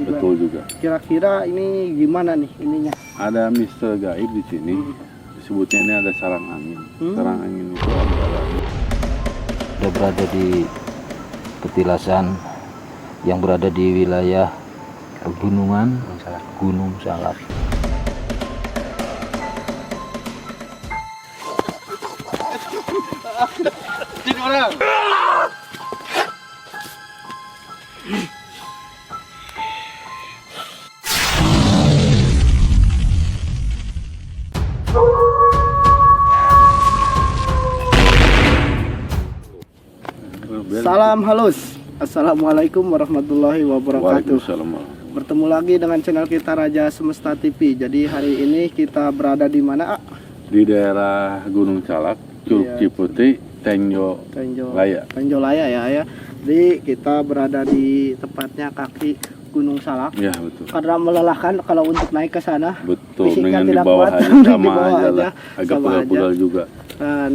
juga. Betul juga. Kira-kira ini gimana nih ininya? Ada Mister Gaib di sini. Disebutnya ini ada sarang angin. Sarang angin itu adalah Sudah berada di petilasan yang berada di wilayah pegunungan Gunung Salak. Salam halus. Assalamualaikum warahmatullahi wabarakatuh. Waalaikumsalam. Bertemu lagi dengan channel kita Raja Semesta TV. Jadi hari ini kita berada di mana? Di daerah Gunung Salak, Curug Iya. Ciputi, Tenjo Laya. Tenjo Laya ya. Jadi kita berada di tepatnya kaki Gunung Salak. Ya betul. Karena melelahkan kalau untuk naik ke sana. Betul. Fisiknya Dengan di tidak bawah kuat. aja Di sama bawah aja aja, lah. Agak sama pugal-pugal juga. Dan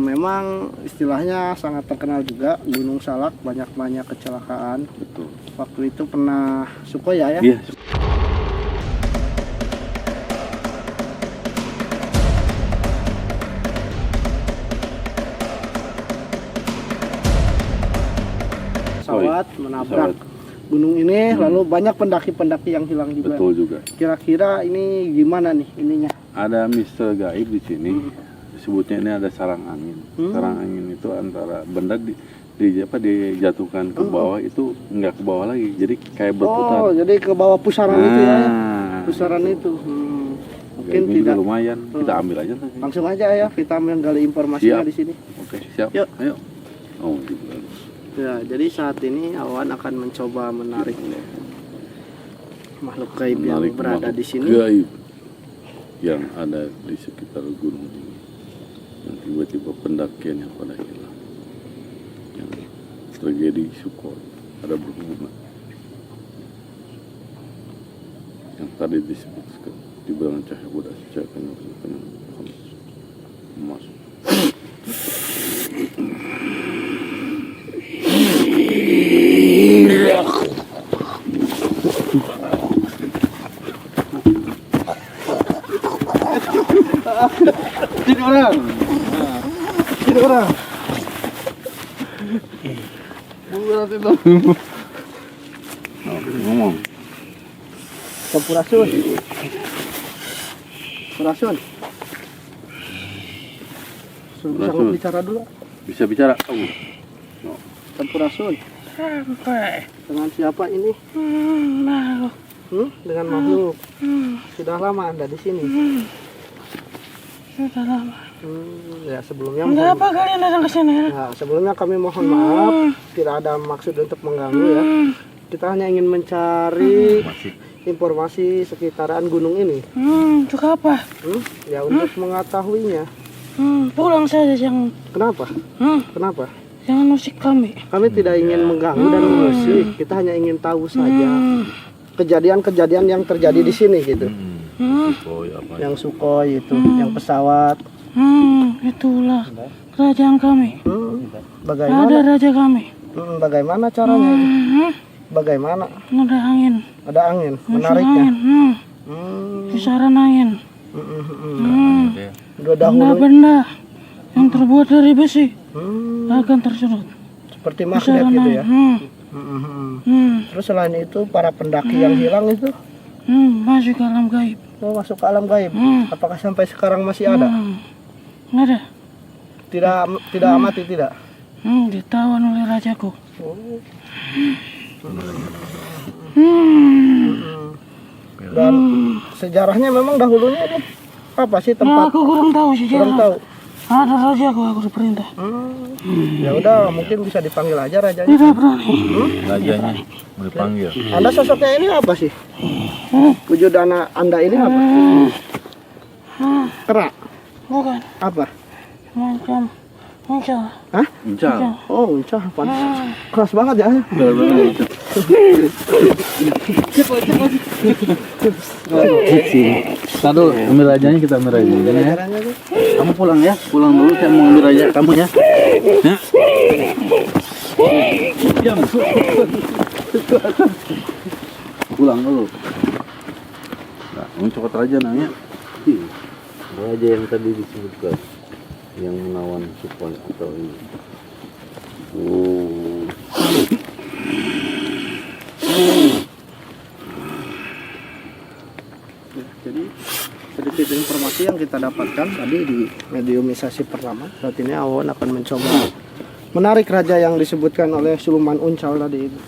memang istilahnya sangat terkenal juga Gunung Salak, banyak kecelakaan. Betul. Waktu itu pernah Sukoya ya. Iya. Pesawat menabrak gunung ini, lalu banyak pendaki-pendaki yang hilang juga. Betul juga. Kira-kira ini gimana nih ininya? Ada Mister Gaib di sini. Disebutnya ini ada sarang angin. Sarang angin itu antara benda dijatuhkan ke bawah itu nggak ke bawah lagi. Jadi kayak berputar. Oh, jadi ke bawah pusaran itu ya. Nah, Pusaran itu. Mungkin ini juga tidak. lumayan. Kita ambil aja lagi. Langsung aja ya, kita menggali informasinya Siap. di sini. Oke, siap. Yuk. Ayo. Oh, gitu. Ya, jadi saat ini Awan akan mencoba menarik makhluk gaib yang Menarik berada makhluk di sini. gaib yang ada di sekitar gunung ini. Yang tiba-tiba pendakian yang pada hilang. Yang terjadi Sukhoi ada berhubungan. Yang tadi disebutkan di bulan cahaya Buddha cahaya emas. Jadi orang. Jadi orang. Berat itu. Ngomong. Sampurasun. Sampurasun. Bisa Sampurasun. bicara dulu. Bisa bicara. Sampurasun. Sampai Dengan siapa ini? makhluk. Dengan makhluk. Sudah lama Anda di sini. Sudah lama. Ya sebelumnya Kenapa kalian datang ke sini? Ya, sebelumnya kami mohon maaf, tidak ada maksud untuk mengganggu ya. Kita hanya ingin mencari informasi sekitaran gunung ini. Untuk apa? Ya untuk mengetahuinya. Pulang saja, jangan. Kenapa? Kenapa? Jangan musik kami. Kami tidak ingin mengganggu dan mengusik. Kita hanya ingin tahu saja kejadian-kejadian yang terjadi di sini gitu. Yang Sukhoi itu, yang pesawat. Itulah kerajaan kami. Bagaimana? Ada raja kami. Bagaimana caranya? Bagaimana? Ada angin. Ada angin Musuh menariknya. angin. Pusaran angin. Udah dahulu Benda-benda yang terbuat dari besi akan tersedot. seperti magnet Pusaran gitu ya. angin. Terus selain itu para pendaki yang hilang itu Masuk ke alam gaib. masuk ke alam gaib. Apakah sampai sekarang masih ada? Ada. Tidak mati tidak. Ditawan oleh rajaku. Dan sejarahnya memang dahulunya ini apa sih tempat? Aku kurang tahu sih. Kurang tahu. Ada rajaku, aku diperintah. Ya udah mungkin bisa dipanggil aja rajanya. Tidak berani. Rajanya mau dipanggil. Anda sosoknya ini apa sih? Wujud Anda ini apa? Kerak. Bukan. Apa? Macam. Macam. Hah? Bicara. Oh, uncah. Keras banget ya. Tadu ambil rajanya, kita ambil rajanya ya. Kamu pulang ya, pulang dulu, saya mau ambil raja kamu ya. Ya. Diam. pulang dulu. Nah, ini coklat raja namanya. Raja yang tadi disebutkan, yang menawan Sukhoi atau ini. Oh. Jadi sedikit informasi yang kita dapatkan tadi di mediumisasi pertama. Saat ini Awon akan mencoba menarik raja yang disebutkan oleh Suluman Uncal tadi itu.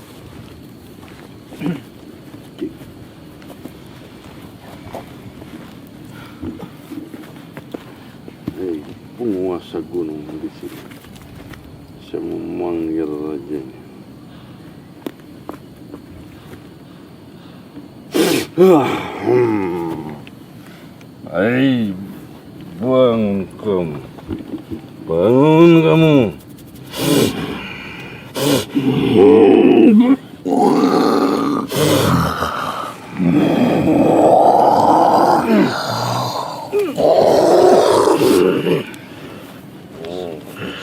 Hei, penguasa gunung di sini. Saya memanggil rajanya. Hai, bangun kamu. Bangun kamu.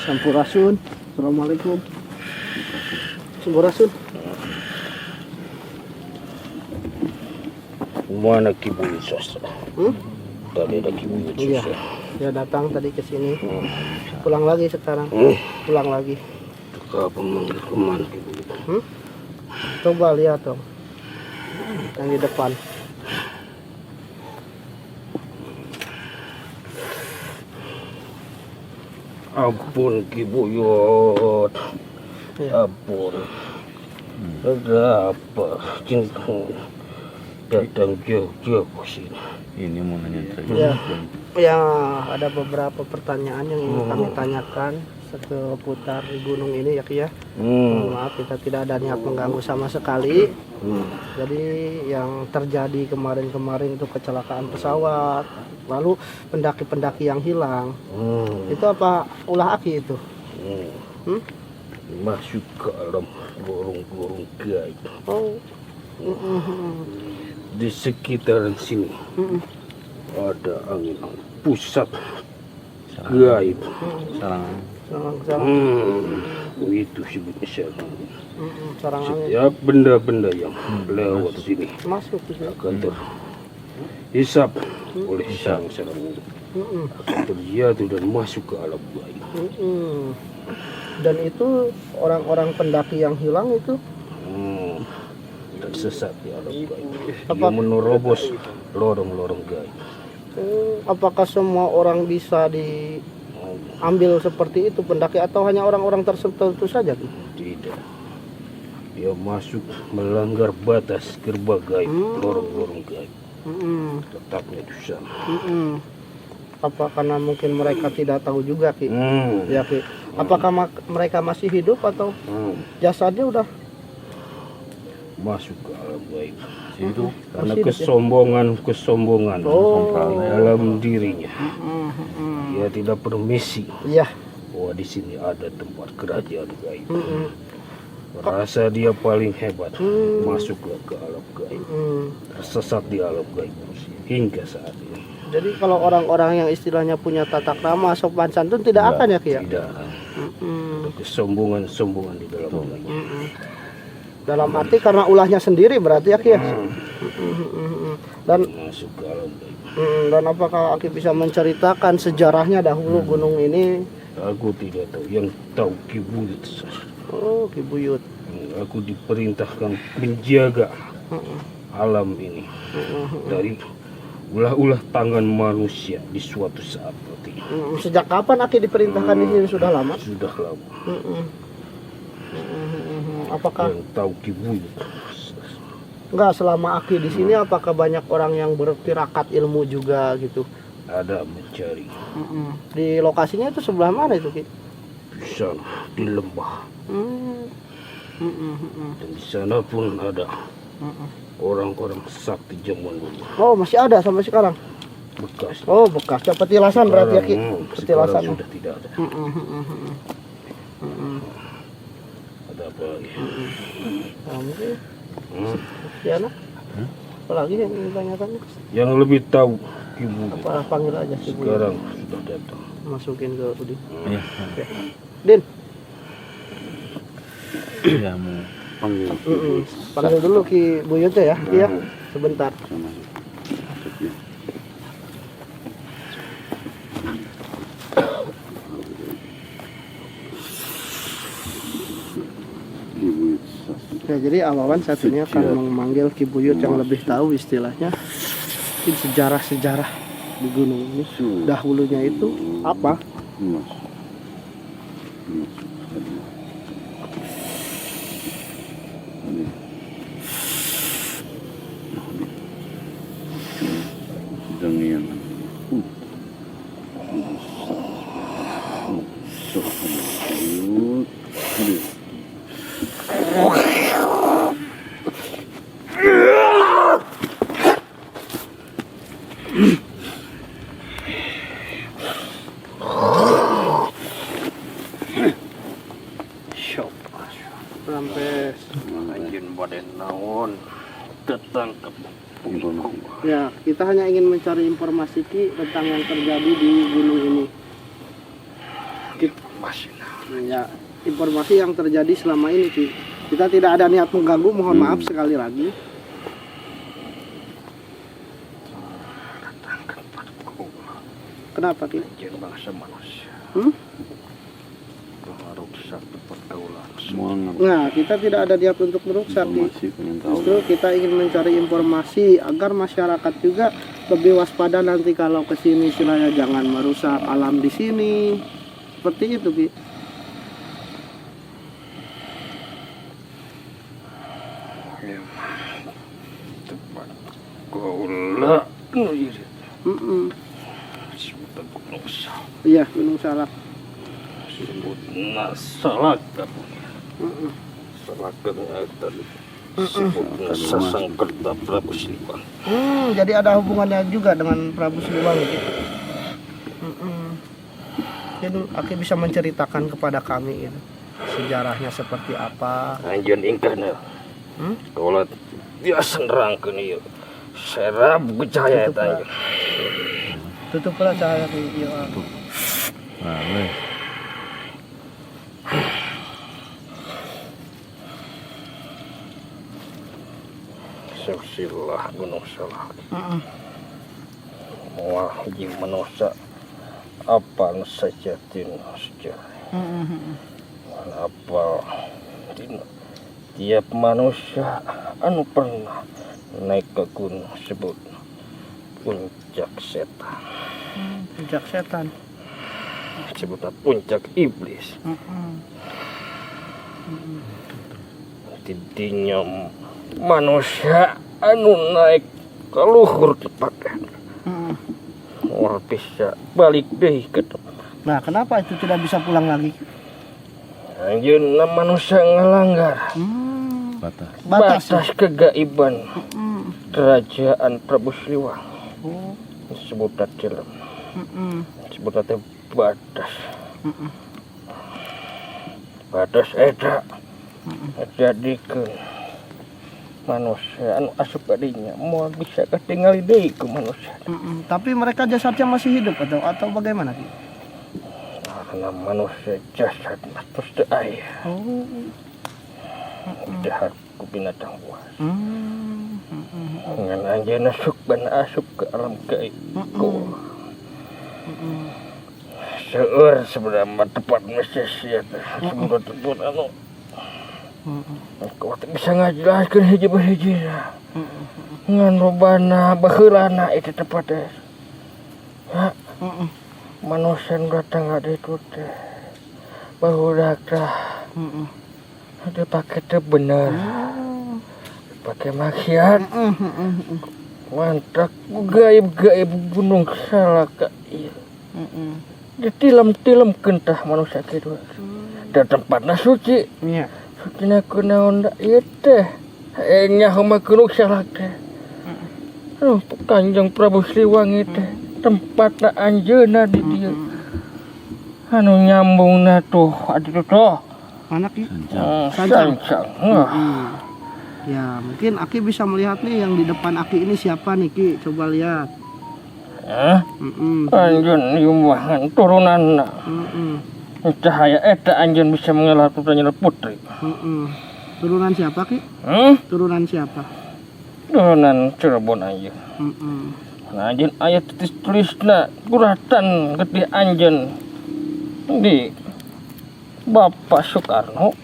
Sampurasun. Assalamualaikum. Sampurasun. Mana Kibuyu Sastra? Tadi ada Kibuyu Iya, Sastra. dia datang tadi ke sini. Pulang lagi sekarang. Pulang lagi. Kapan manggil kemana Kibuyu? Coba lihat dong. Yang di depan. Ampun Kibuyut. Iya. Ampun. Ada apa? Kini kamu datang jauh-jauh ke sini. Ini mau nanya Ya, ya ada beberapa pertanyaan yang ingin kami tanyakan seputar di gunung ini ya Ki ya. Maaf kita tidak ada niat mengganggu sama sekali. Jadi yang terjadi kemarin-kemarin itu kecelakaan pesawat, lalu pendaki-pendaki yang hilang. Itu apa ulah Aki itu? Masuk ke alam gorong-gorong gaib. Oh. Di sekitaran sini ada angin pusat gaib. Sarangan. Itu sebutnya sarang. Sarang angin. Setiap benda-benda yang lewat sini Masuk gitu. akan terhisap oleh sarang-sarang ini. Akan terjatuh dan masuk ke alam gaib. Dan itu orang-orang pendaki yang hilang itu Tersesat di alam gaib. Dia Apa? menerobos lorong-lorong gaib. apakah semua orang bisa diambil seperti itu pendaki atau hanya orang-orang tertentu saja? Tidak. Dia masuk melanggar batas gerbang gaib, lorong-lorong gaib. Tetapnya di sana. Apa karena mungkin mereka tidak tahu juga Ki? Ya Ki. Apakah mereka masih hidup atau jasadnya udah Masuk ke alam gaib. Itu Masih karena hidup ya? kesombongan dalam dirinya. Dia tidak permisi Iya. bahwa di sini ada tempat kerajaan gaib. Rasa dia paling hebat, masuklah ke alam gaib, tersesat di alam gaib hingga saat ini. Jadi kalau orang-orang yang istilahnya punya tata krama sopan santun tidak akan ya Ki ya? Tidak. Kesombongan di dalam gaib. Dalam arti karena ulahnya sendiri berarti ya Ki ya? Dan Masuk ke alam gaib. dan apakah Aki bisa menceritakan sejarahnya dahulu gunung ini? Aku tidak tahu, yang tahu Kibuyut saja. Oh, Ki Buyut. Aku diperintahkan menjaga alam ini dari ulah-ulah tangan manusia di suatu saat nanti. Sejak kapan Aki diperintahkan di sini? Sudah lama? Sudah lama. Apakah Yang tahu Kibuyut. enggak selama Aki di sini apakah banyak orang yang bertirakat ilmu juga gitu? Ada mencari Di lokasinya itu sebelah mana itu Ki? di sana di lembah. Dan di sana pun ada orang-orang sakti zaman dulu. Oh masih ada sampai sekarang? Bekas. Oh bekas petilasan berarti ya Ki? Sekarang Petilasan. sudah tidak ada. Ada apa lagi? Mungkin ya nah. Apalagi yang ingin tanyakan? Yang lebih tahu Kibuyut Apa panggil aja si Buyut. sekarang sudah datang. Masukin ke Udin. Iya. Din. Ya mau panggil. Panggil dulu Ki Buyut ya, Ki ya. Sebentar. Sama maksudnya. Ya, jadi Awawan saat ini akan memanggil Ki Buyut yang lebih tahu istilahnya mungkin sejarah-sejarah di gunung ini. Dahulunya itu apa? Dengan Sampai Anjing badan naon ketangkep. ya, kita hanya ingin mencari informasi Ki tentang yang terjadi di gunung ini. Masih Ya, informasi yang terjadi selama ini Ki. Kita tidak ada niat mengganggu, mohon maaf sekali lagi. datangkan padaku Kenapa Ki? anjing bangsa manusia. Merusak pergaulan. semangat Nah, kita tidak ada niat untuk merusak Ki. informasi pengen tahu. Justru kita ingin mencari informasi agar masyarakat juga lebih waspada nanti kalau ke sini, istilahnya jangan merusak alam di sini. Seperti itu Ki. Tepat gula irit sebutan gunung sal Iya, Gunung Salak. sebut nasalakan salakan tadi sebut sasang kerta Prabu Siliwangi. Jadi ada hubungannya juga dengan Prabu Siliwangi gitu. Jadi Aki bisa menceritakan kepada kami gitu, sejarahnya seperti apa. Anjun ingkana kalau biasa nerangkan ieu serap cahaya Tutup lah. tanya Tutuplah cahaya video. Nah, weh. silsilah gunung salak mual hiji manusia apa sajatin sejarah apa tiap manusia anu pernah naik ke gunung sebut puncak setan Puncak setan. sebutnya puncak iblis tidinya manusia anu naik ke luhur tepakan wal bisa balik deh ke depan. Nah, kenapa itu tidak bisa pulang lagi? Anjeunna manusia ngelanggar Batas. batas kegaiban kerajaan Prabu Siliwangi. Oh. Disebutna film disebutna teh batas batas eta jadikeun manusia anu asup kadinya moal bisa ketinggali deui ku manusia. Tapi mereka jasadnya masih hidup atau bagaimana Ki? Karena manusia jasadna terus teu aya Oh. dahar ku binatang buas. Ngan anjeunna sukban asup ke alam gaib. Seueur sebenarnya tepat mesti sia teh sebut telepon anu. Kau teh bisa ngajelaskeun hiji-hijina. Ngan robana baheulana itu tepat teh. Ya. Manusia datang ada itu teh. Bahudak teh. Ada pakai teh bener. Pakai maksiat. Mantap gaib-gaib gunung salak ieu. Ditilam-tilam kentah manusia kitu. Da tempatna suci. Iya. Sucina kunaon da ieu teh. Nyaho mah gunung salak teh. Kanjeng Prabu Siliwangi teh tempatna anjeunna di dieu. Anu nyambungna tuh atuh tuh. Mana Ki? Sancang. Ya, mungkin Aki bisa melihat nih yang di depan Aki ini siapa nih Ki? Coba lihat. Anjeun yumahan turunanna. Cahaya eta anjeun bisa mengelar putranya putri. Turunan siapa Ki? Turunan siapa? Turunan Cirebon aja. Nah, anjeun aya tulisna kuratan gede anjeun di Bapak Soekarno.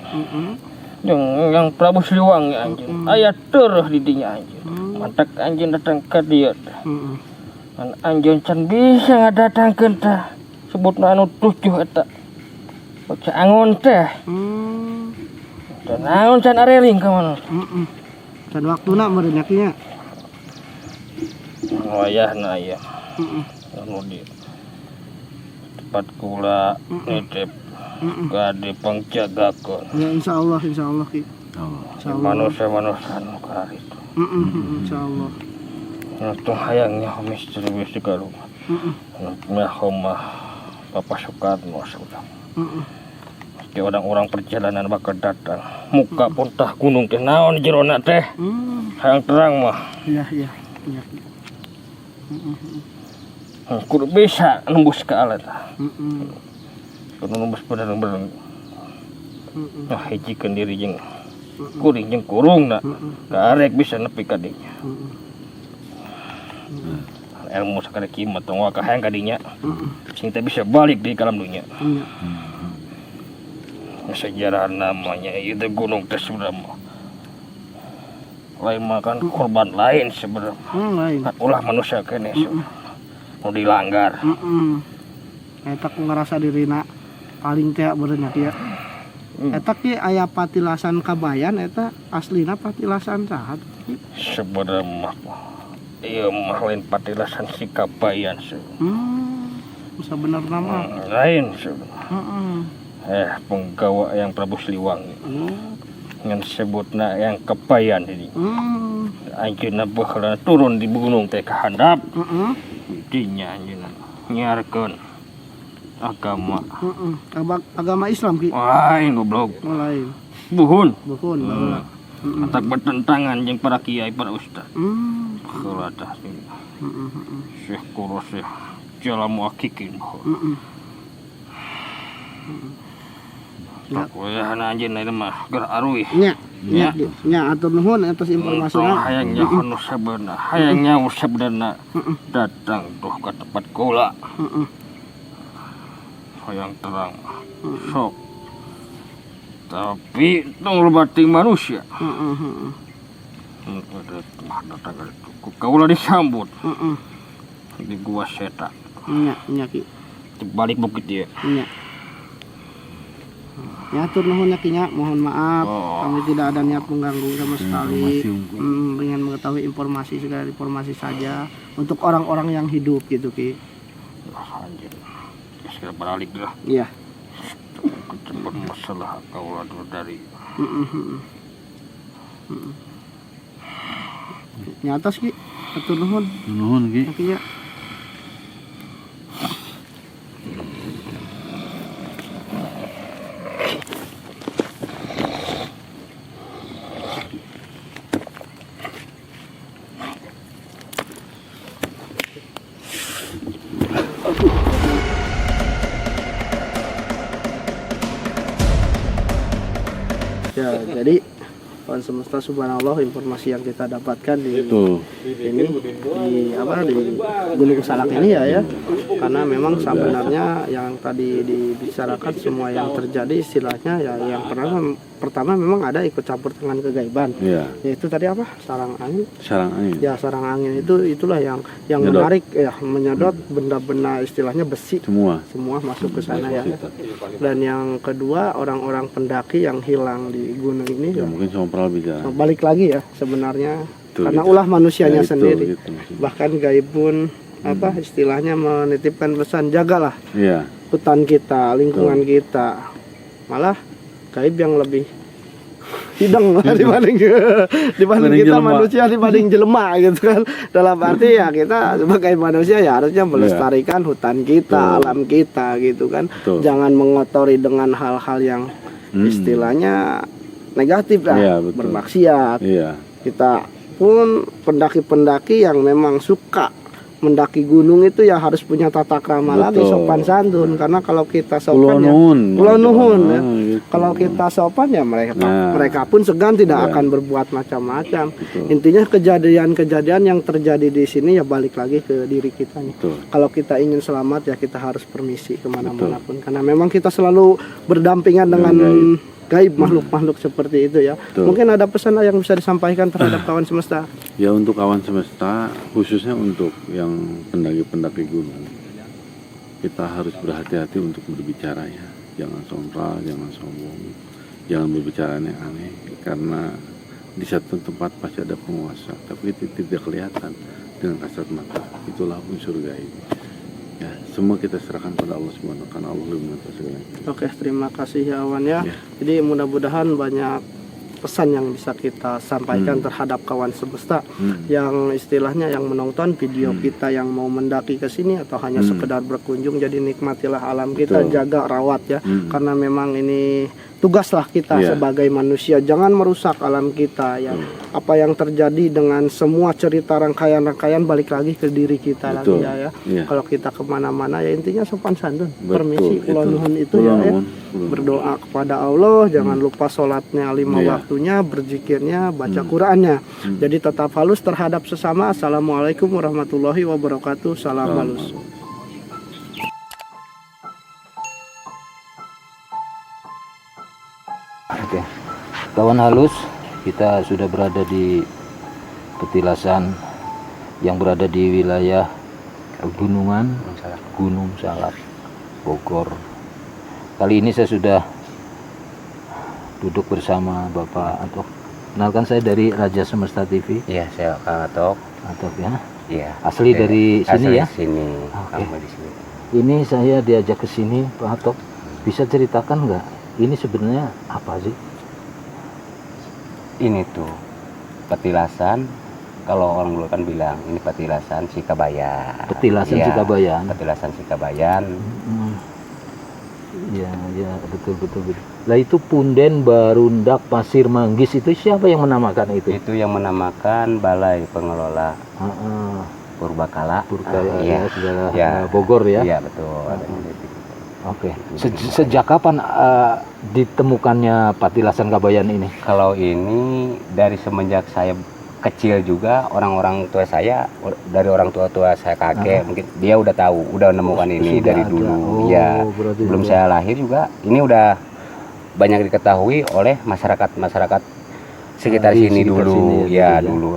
Yang Prabu Siliwangi anjeun. Aya teureum di dinya anjeun. Mantak anjeun datang ka dieu. Anjeun can bisa ngadatangkeun tah. Sebutna anu 7 eta. Baca angon teh. Dan naon can areling ka mana? Dan waktuna meureun Ki nya. Wayahna aya. Anu di tempat kula nitip gade pangjagakeun. Ya insyaallah Ki. Manusia-manusia anu kari. Insyaallah. Itu hayangnya misteri juga lu. Mah Bapak Soekarno sudah. Kayak orang-orang perjalanan bakal datang. Muka pun tah gunung teh naon jerona teh. Hayang terang mah. Iya. Kudu bisa nembus ke alat. Kudu nembus bener-bener. Nah, hijikeun diri jeung kuring jeung kurungna. Karek bisa nepi ka dinya. Ilmu sakade kieu tong wa kahayang ka dinya. Sing teh bisa balik di alam dunia. Sejarah namanya itu gunung teh sebenarnya. Lain makan korban lain sebenarnya. Lain. Ulah manusia kene mau dilanggar. Eta ku ngerasa dirina paling teh beureunya Ki ya. Eta Ki aya patilasan kabayan eta aslina patilasan saha? Sebenarnya ieu mah lain patilasan si kabayan Sebenarnya mah lain sebenarnya. Penggawa yang Prabu Siliwangi. Ngan sebutna yang kepayan ini. Anjeunna baheula turun di gunung teh ka handap. Dinya anjeunna nyiarkeun agama. Agama Islam Ki. Lain goblok. Lain. Buhun. Baheula. Tak bertentangan jeung para kiai para ustad. Heula tah Syekh Kuro Syekh Jalamu Akikin. Pokoknya anjeun ieu mah keur aruih. Nya atur nuhun atas informasina. Hayangnya anu sebenarnya, hayangnya sebenarnya datang tuh ke tempat kula. Hayang terang. Sok. Tapi tong lebating manusia. Datang ke kula disambut. Di gua setan. Nya Ki. Balik bukit dia. Ya atur nuhun ya Ki nya, mohon maaf kami tidak ada niat mengganggu sama sekali. Ingin mengetahui informasi segala informasi saja untuk orang-orang yang hidup gitu Ki. Anjir. Segera balik lah. Iya. Cepat masalah kau dari. Nyatos Ki, atur nuhun. Nuhun Ki. Ki ya. Ya, jadi Tuhan semesta subhanallah, informasi yang kita dapatkan di ini di Gunung Salak ini ya, karena memang sebenarnya yang tadi dibicarakan semua yang terjadi istilahnya ya, yang pertama memang ada ikut campur tangan kegaiban. Yaitu tadi apa? Sarang angin. Ya, sarang angin itulah yang menarik ya, menyedot benda-benda istilahnya besi. Semua masuk ke sana ya. Dan yang kedua, orang-orang pendaki yang hilang di gunung ini ya, mungkin sompral bisa balik lagi ya sebenarnya karena ulah manusianya sendiri. Bahkan gaib pun istilahnya menitipkan pesan, jagalah hutan kita, lingkungan kita. Malah gaib yang lebih hidang dibanding kita manusia, dibanding jelema gitu kan. Dalam arti ya kita sebagai manusia ya harusnya melestarikan hutan kita, alam kita gitu kan. Jangan mengotori dengan hal-hal yang istilahnya negatif lah, bermaksiat. Kita pun pendaki-pendaki yang memang suka mendaki gunung itu ya harus punya tata krama lagi, Betul. sopan santun. Karena kalau kita Pulau sopan ya, Nuhun. Pulau Nuhun ya. gitu. Kalau kita sopan ya Nah. mereka pun segan tidak Ya. akan berbuat macam-macam. Betul. Intinya kejadian-kejadian yang terjadi di sini ya balik lagi ke diri kita nih. Betul. Kalau kita ingin selamat ya kita harus permisi kemana-mana pun. Karena memang kita selalu berdampingan dengan gaib, makhluk-makhluk seperti itu ya. Betul. Mungkin ada pesan yang bisa disampaikan terhadap kawan semesta. Ya untuk kawan semesta, khususnya untuk yang pendaki-pendaki gunung, kita harus berhati-hati untuk berbicara ya. Jangan sombong, jangan sombong, jangan berbicara aneh-aneh. Karena di satu tempat pasti ada penguasa, tapi itu tidak kelihatan dengan kasat mata. Itulah unsur gaib. Ya, semua kita serahkan pada Allah Subhanahu wa taala. Allah lebih mengetahui segalanya. Oke, terima kasih ya Awan ya. Ya. Jadi mudah-mudahan banyak pesan yang bisa kita sampaikan terhadap kawan semesta yang istilahnya yang menonton video kita yang mau mendaki ke sini atau hanya sekedar berkunjung. Jadi nikmatilah alam kita, Betul. jaga, rawat ya. Karena memang ini tugaslah kita Iya. sebagai manusia, jangan merusak alam kita ya. Apa yang terjadi dengan semua cerita rangkaian-rangkaian balik lagi ke diri kita Betul. lagi ya. Iya. Kalau kita kemana-mana ya intinya sopan santun, Betul, permisi, itu. Pulau Nuhun itu Pulau ya, ya. Nuhun, Pulau Berdoa kepada Allah, jangan lupa sholatnya 5 Iya. waktunya, berzikirnya, baca Qur'annya. Jadi tetap halus terhadap sesama. Assalamualaikum warahmatullahi wabarakatuh. Salam halus. Oke, kawan halus, kita sudah berada di petilasan yang berada di wilayah pegunungan Gunung Salak, Bogor. Kali ini saya sudah duduk bersama Bapak Atok. Kenalkan, saya dari Raja Semesta TV. Iya, saya Kang Atok. Atok ya. Iya. Asli dari sini Asli ya? Sini. Oke. Kamu di sini. Ini saya diajak ke sini, Pak Atok. Bisa ceritakan nggak? Ini sebenarnya apa sih? Ini tuh petilasan. Kalau orang dulu kan bilang ini petilasan Sikabayan. Petilasan Iya, Sikabayan. Petilasan Sikabayan. Ya, ya, betul. Lah itu Punden, Barundak, Pasir Manggis itu siapa yang menamakan itu? Itu yang menamakan Balai Pengelola Purbakala. Purkala Iya. ya, segala Iya. Bogor ya. Iya, betul. Ada di situ. Oke. Sejak kapan ditemukannya petilasan Kabayan ini? Kalau ini dari semenjak saya kecil juga, orang-orang tua saya, dari orang tua saya kakek, mungkin dia udah tahu, udah menemukan ini Sudah dari ada. dulu. Oh, Ya, berarti belum sudah. saya lahir juga, ini udah banyak diketahui oleh masyarakat sekitar Di sini sekitar dulu. sini Ya, ya. dulu.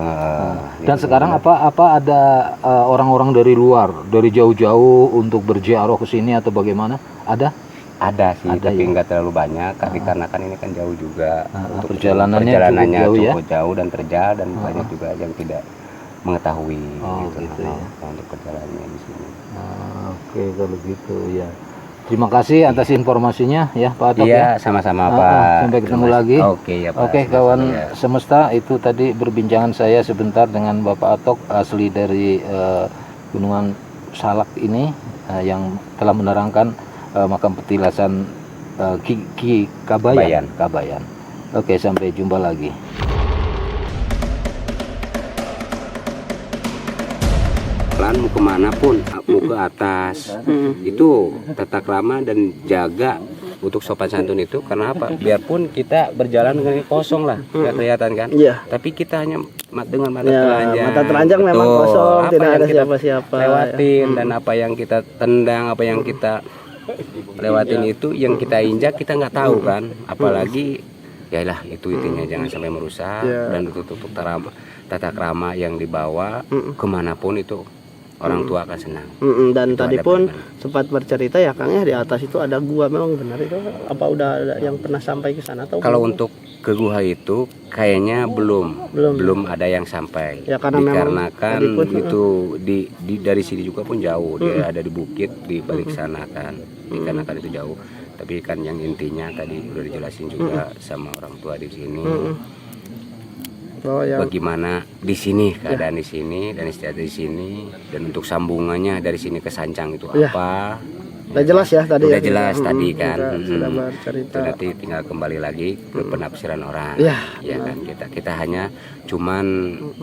Dan sekarang apa ada orang-orang dari luar, dari jauh-jauh untuk berziarah ke sini atau bagaimana? Ada? Ada sih, Ada, tapi ya. nggak terlalu banyak, dikarenakan ini kan jauh juga. Untuk perjalanannya cukup jauh, ya? jauh dan terjal, dan banyak juga yang tidak mengetahui. Oh, gitu ya. Untuk perjalanannya di sini. Oke, kalau gitu ya. Terima kasih atas informasinya ya Pak Atok ya. Iya, sama-sama Pak. Sampai ketemu lagi. Oke ya Pak. Oke, Sama-sama, kawan ya. semesta, itu tadi berbincangan saya sebentar dengan Bapak Atok, asli dari Gunungan Salak ini, yang telah menerangkan makam petilasan Kabayan. Oke, sampai jumpa lagi. Mau kemana pun, mau ke atas, itu tata krama dan jaga untuk sopan santun itu. Karena apa? Biarpun kita berjalan dengan kosong lah, nggak kelihatan kan? Iya. Tapi kita hanya dengan mata Ya, telanjang. mata telanjang memang Betul. kosong, Apa tidak yang ada kita siapa-siapa. lewatin dan apa yang kita tendang, apa yang kita lewatin itu, yang kita injak kita nggak tahu kan. Apalagi yalah itu intinya, jangan sampai merusak. Ya. Dan untuk tata krama yang dibawa kemanapun itu orang tua akan senang. Dan Itu tadi ada pun benar. sempat bercerita ya Kang ya, di atas itu ada gua, memang benar itu? Apa udah ada yang pernah sampai ke sana atau Kalau belum? untuk ke gua itu kayaknya belum ada yang sampai. Ya, karena memang dikarenakan tadi pun, itu dari sini juga pun jauh, dia ada di bukit di balik sana kan. Dikarenakan itu jauh. Tapi kan yang intinya tadi udah dijelasin juga sama orang tua di sini. Oh, yang Bagaimana di sini keadaan di sini dan istiadat di sini, dan untuk sambungannya dari sini ke Sancang itu Ya. apa? Udah jelas ya tadi. Udah ya? jelas tadi kan. Sudah Itu bercerita. nanti tinggal kembali lagi ke penafsiran orang. Iya. Ya kan kita hanya cuman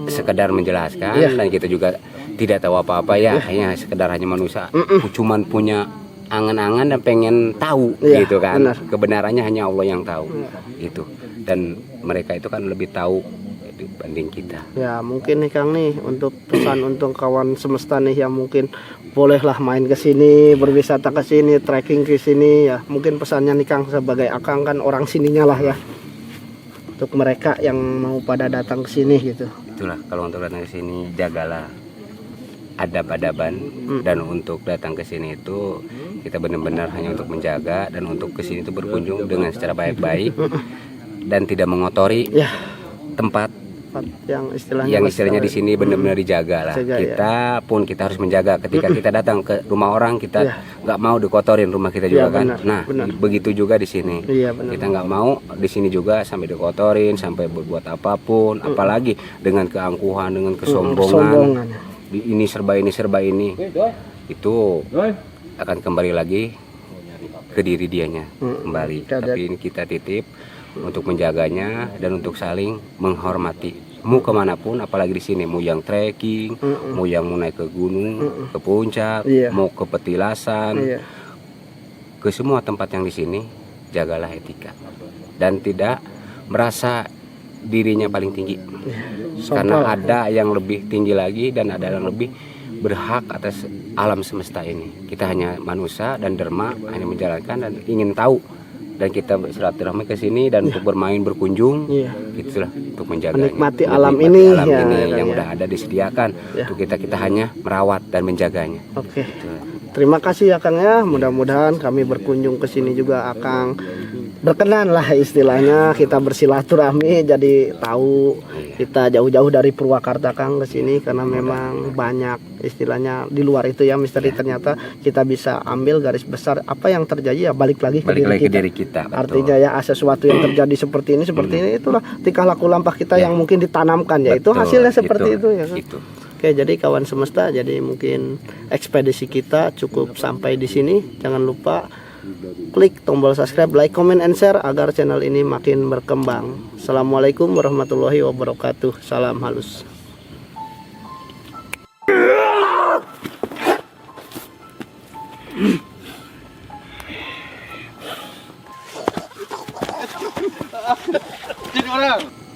sekedar menjelaskan Iya. dan kita juga tidak tahu apa-apa ya. Hanya sekedar hanya manusia cuman punya angan-angan dan pengen tahu Iya, gitu kan. benar. Kebenarannya hanya Allah yang tahu. Gitu. Dan mereka itu kan lebih tahu dibanding kita. Ya mungkin nih Kang nih untuk pesan untuk kawan semesta nih yang mungkin bolehlah main ke sini, berwisata ke sini, trekking ke sini ya. Mungkin pesannya nih Kang sebagai Akang kan orang sininya lah ya. Untuk mereka yang mau pada datang ke sini gitu. Itulah kalau untuk datang ke sini jagalah adab-adaban dan untuk datang ke sini itu kita benar-benar hanya untuk menjaga dan untuk ke sini itu berkunjung dengan secara baik-baik dan tidak mengotori Ya. tempat Yang istilahnya di sini benar-benar dijaga lah. Jaga, Kita pun kita harus menjaga ketika kita datang ke rumah orang kita Ya. nggak mau dikotorin rumah kita juga Ya, kan. benar, Nah benar. begitu juga di sini. Iya benar. Kita nggak mau di sini juga sampai dikotorin, sampai berbuat apapun, apalagi dengan keangkuhan, dengan kesombongan. Kesombongan. Ini serba ini, itu akan kembali lagi ke diri dianya kembali. Tapi ini kita titip untuk menjaganya dan untuk saling menghormati. Mau kemanapun, apalagi di sini, mau yang trekking, mau yang mau naik ke gunung, ke puncak, Iya. mau ke petilasan, Iya. ke semua tempat yang di sini, jagalah etika dan tidak merasa dirinya paling tinggi. Karena ada yang lebih tinggi lagi dan ada yang lebih berhak atas alam semesta ini. Kita hanya manusia dan derma, hanya menjalankan dan ingin tahu dan kita bersilaturahmi ke sini dan untuk bermain berkunjung. Iya. Itulah untuk menjaganya. Menikmati alam Menikmati ini, alam ya, ini ya, yang ya. udah ada disediakan. Ya. Untuk kita hanya merawat dan menjaganya. Oke. Terima kasih ya Kang ya. Mudah-mudahan kami berkunjung ke sini juga Akang berkenan lah istilahnya kita bersilaturahmi jadi tahu kita jauh-jauh dari Purwakarta Kang ke sini karena memang banyak istilahnya di luar itu ya misteri ternyata kita bisa ambil garis besar apa yang terjadi ya balik lagi ke diri kita. Betul. Artinya ya sesuatu yang terjadi seperti ini itulah tingkah laku lampah kita yang mungkin ditanamkan ya itu Betul, hasilnya seperti itu ya kan. Itu. Oke, jadi kawan semesta, jadi mungkin ekspedisi kita cukup sampai di sini. Jangan lupa klik tombol subscribe, like, comment, and share agar channel ini makin berkembang. Assalamualaikum warahmatullahi wabarakatuh. Salam halus.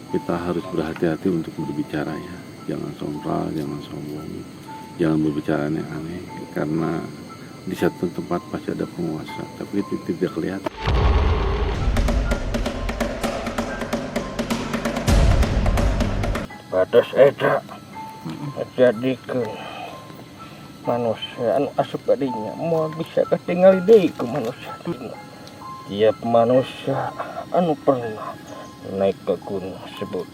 Kita harus berhati-hati untuk berbicara ya. Jangan sombong, jangan sombong, jangan berbicara aneh-aneh karena di satu tempat pasti ada penguasa, tapi itu tidak kelihatan. Batas eta jadikeun manusia anu asup kadinya moal bisa katingali deui ku manusia. Tiap manusia anu pernah naik ke gunung sebut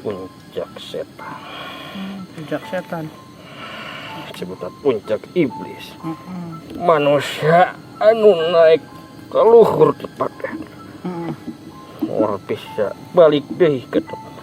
puncak setan. Puncak setan. Sebutan puncak iblis. Manusia anu naik ke luhur tepatnya. Moal bisa balik deui ke tempat